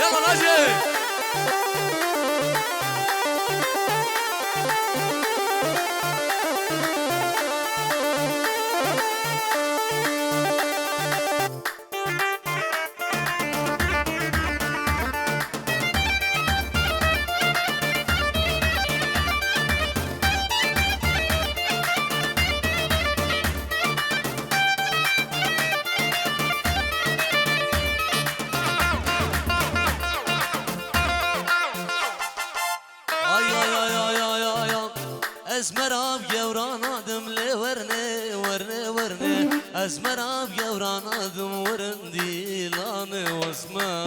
يلا ناجي. ازمراب جوران آدم لورنه ورنه ورنه ازمراب جوران آدم ورندي لانه واسمه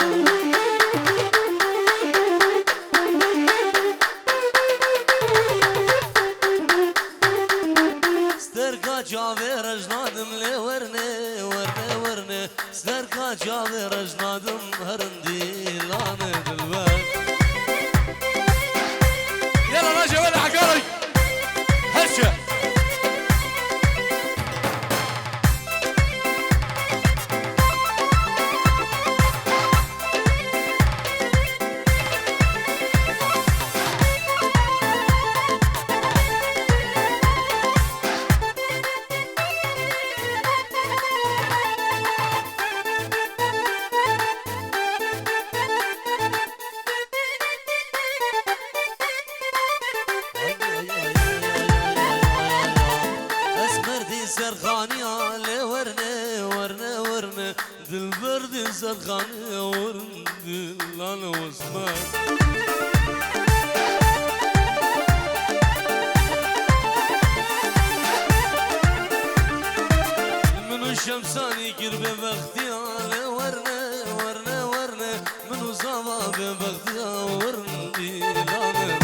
ستركا جاوي رجنادم لورنه ورنه ورنه ستركا جاوي رجنادم هرندي لانه دلبر يلا ناجي ولا حكاري هشة زرخانية لورنة ورنة ورنة دلبرد زرخانية ورنة لانا واسمه منو شمساني قرب بختيا لورنة ورنة ورنة منو زاما ببختيا ورنة لانا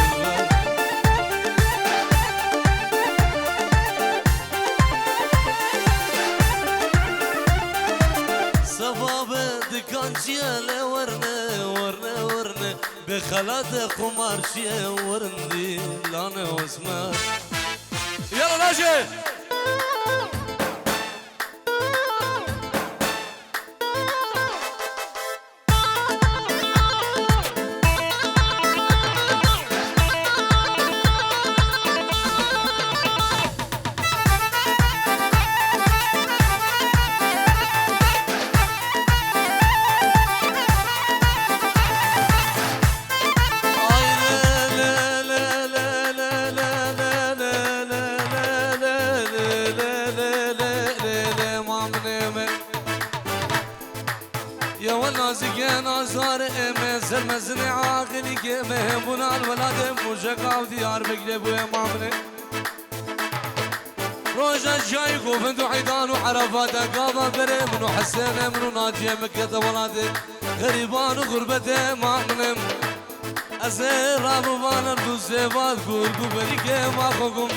دكانشيا لورنه ورنه ورنه بخلات خمارشيا ورندي لانا واسمه يلا ناجي يا والنازقين آزار مزل مزني عاقلي كمهم بنا الولاد مجقع وديار بقلب ومامني روجا جاي قوفند وحيدان وعرفات قاضى بري منو حسين منو ناجي مكة ولادي غريبان وغربتي مامنم أزير رابوان الدوزيبات قول قبلي كما خوكم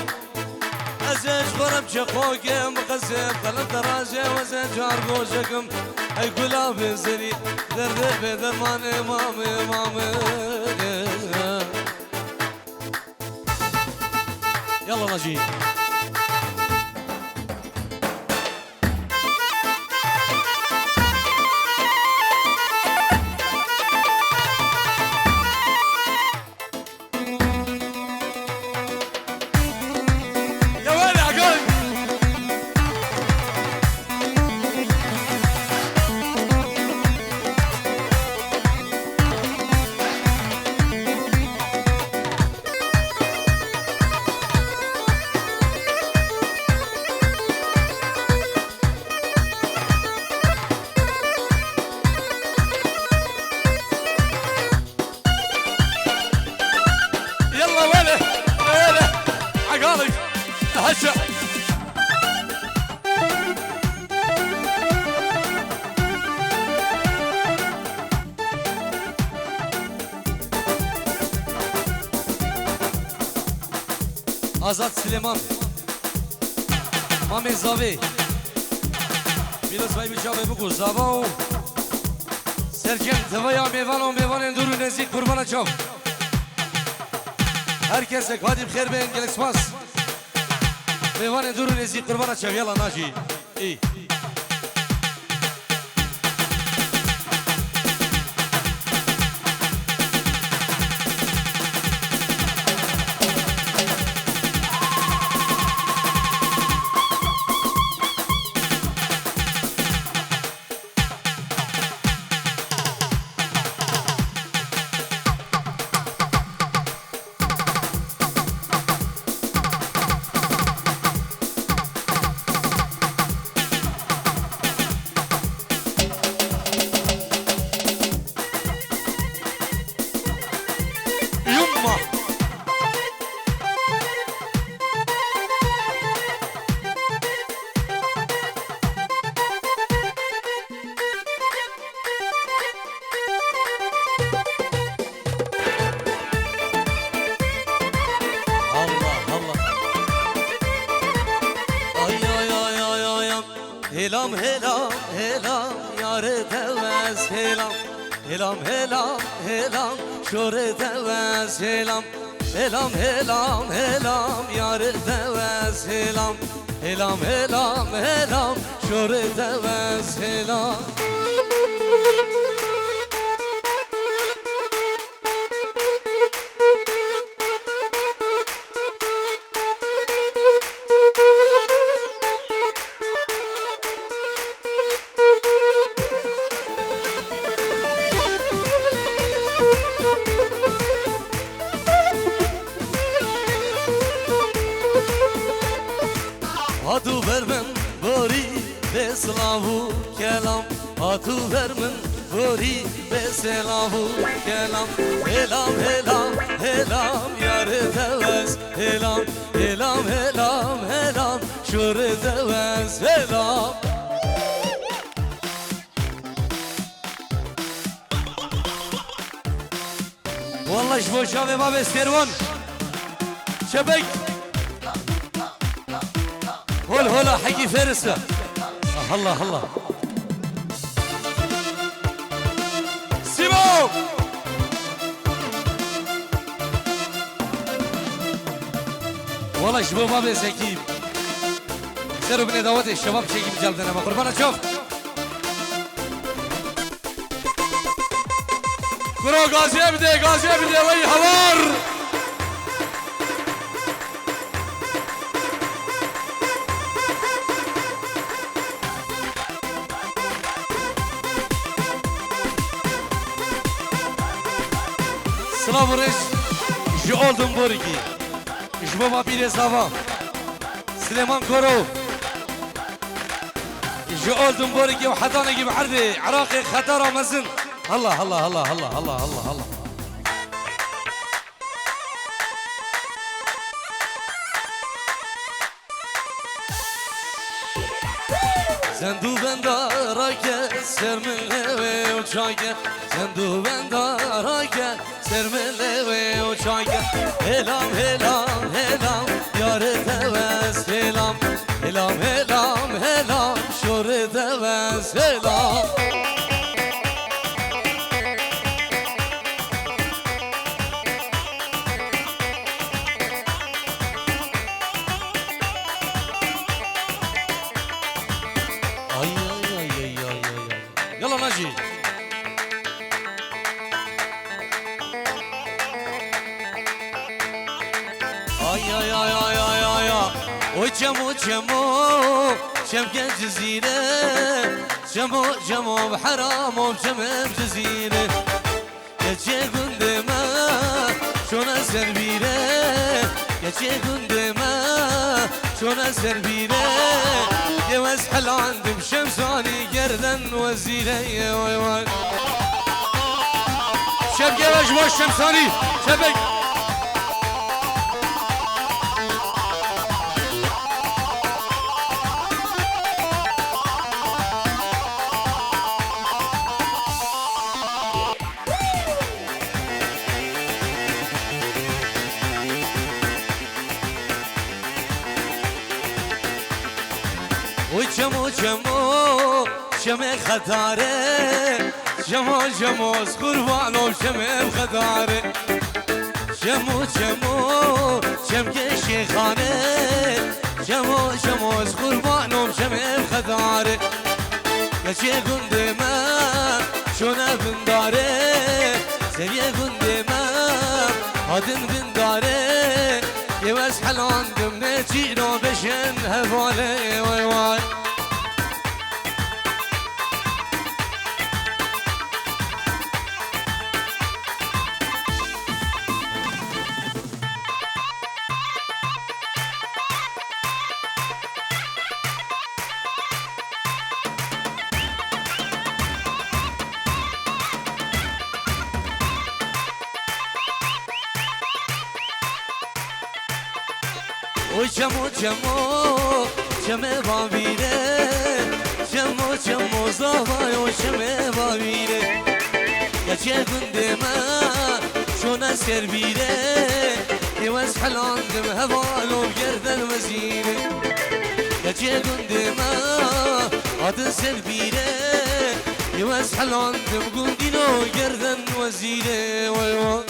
أزيج غرب شخوكي مقسم خلط دراجة وزيج جارقوشكم أي كلا بزري درد بدرمان إمام إمام يلا نجي هشة آزاد سلیمان مامی زاوی میلوس بای بیچاره بگو زاوا و سرکن دویا میوان و میوان اندورو نزدیک قربان چاو هر کس کادی بخیر به انگلیس پاس میوان اندورو نزدیک قربان چاو یلا ناجی ای هلام هلام هلام یار دوز هلام هلام هلام هلام شور دوز هلام هلام هلام هلام یار دوز هلام هلام هلام هلام شور دوز هلام هاتو برمن بوری به سلامو کلام هاتو برمن بوری به سلامو کلام هلام هلام هلام یار دوز هلام هلام هلام هلام شور دوز هلام والله شبو شابه باب استيرون شبك هول هولا حقي فارسة الله الله سيبو والله شباب ما بيسكيب سيروا بني دواتي الشباب شيء بجلدنا ما قربانا شوف كرو غازي ابدي وي حوار سلام ورش جو اولدنبورگی جو بابا پیر ساوا سليمان كورو جو اولدنبورگی و حضانگی بحردي عراقي خطر مزن الله الله الله الله الله الله الله زندو بندارك سر من لوي وشايك زندو بندارك سر من لوي وشايك هلام هلام هلام يار دوز هلام هلام هلام هلام شور دوز هلام يلا نجي وجمو شمكة جزيرة جمو بحرام وشمم جزيرة يجي قندما شونا سربيرة يجي قندما شونا سربيرة يوز حل عندم شمساني قردن وزيرة يا شبكة وجمو الشمساني شبك وجمو شمع خطاره جمو قربان وشمع خطاره جمو شمع شيخانه جمو قربان وشمع خطاره يجي قندما شونا بنداره سريه قندما هادن بنداره يوز حل عندم نجينا بشن هفالي ويواي وجمو شمع بابيره جمو زاوای شمع بابیره گچه گنده ما شونه سربیره یوز حلاندم هوالو گردن وزیره گچه گنده ما هات سلبيره يوز حلان تبقون دينو قردن وزيره ويوان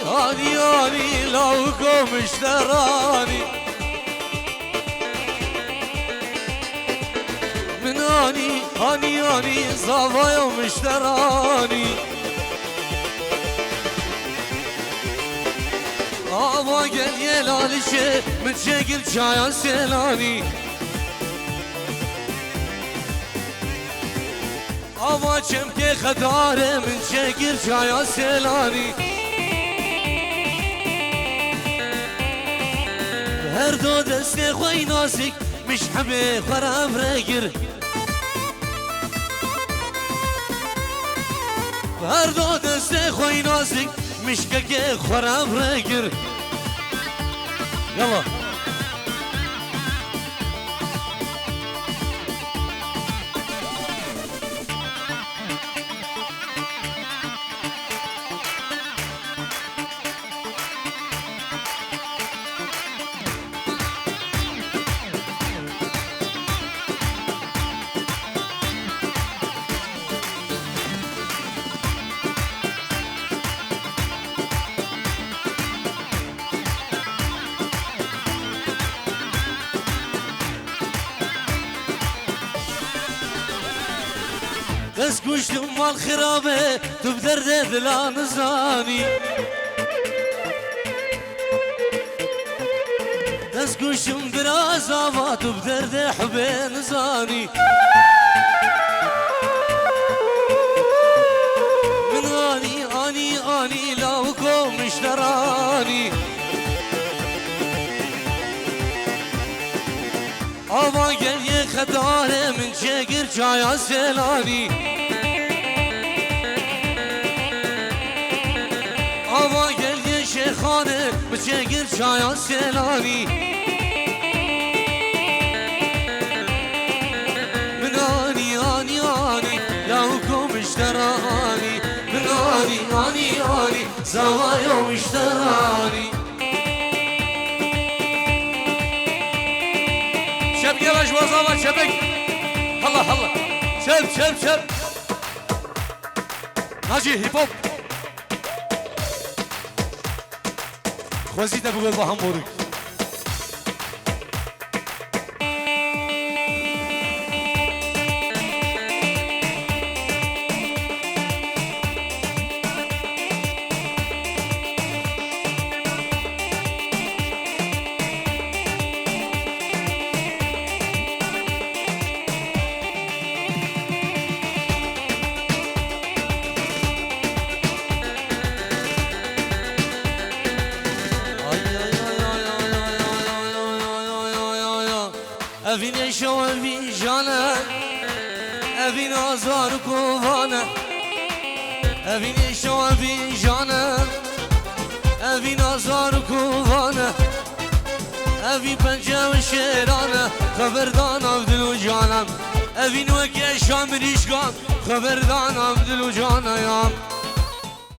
هاني لوكم اشتراني من هاني صافا يوم اشتراني آبا قل يلالي شي من شكل شايا سيلاني آبا چمكي خداره من شكل شايا سيلاني هر دو دست خوی نازک مش همه خراب رگر هر دو دست خوی نازک مش که خراب رگر يلا دست گوشتم مال خرابه تو بدرد دلا نزانی دست گوشتم براز آوا تو بدرد حبه نزانی من آنی لاوكو مشتراني آوا گل یه خداره من شگر چایا سیلانی آوا گل یه شیخانه من شگر چایا سیلانی من آنی لاوكو مشتراني من آني زوايا مشتراني شب يلاش وزاوة شبك هلا شب ناجي هيب هوب خوزيته بقول بهم بورك أفين يشو أفين جانا أفين أزار كوفانا أفين يشو أفين جانا أفين أزار كوفانا أفين بنجا وشيرانا خبردان عبد الوجانا أفين وكي شامريش كان خبردان عبد الوجانا يا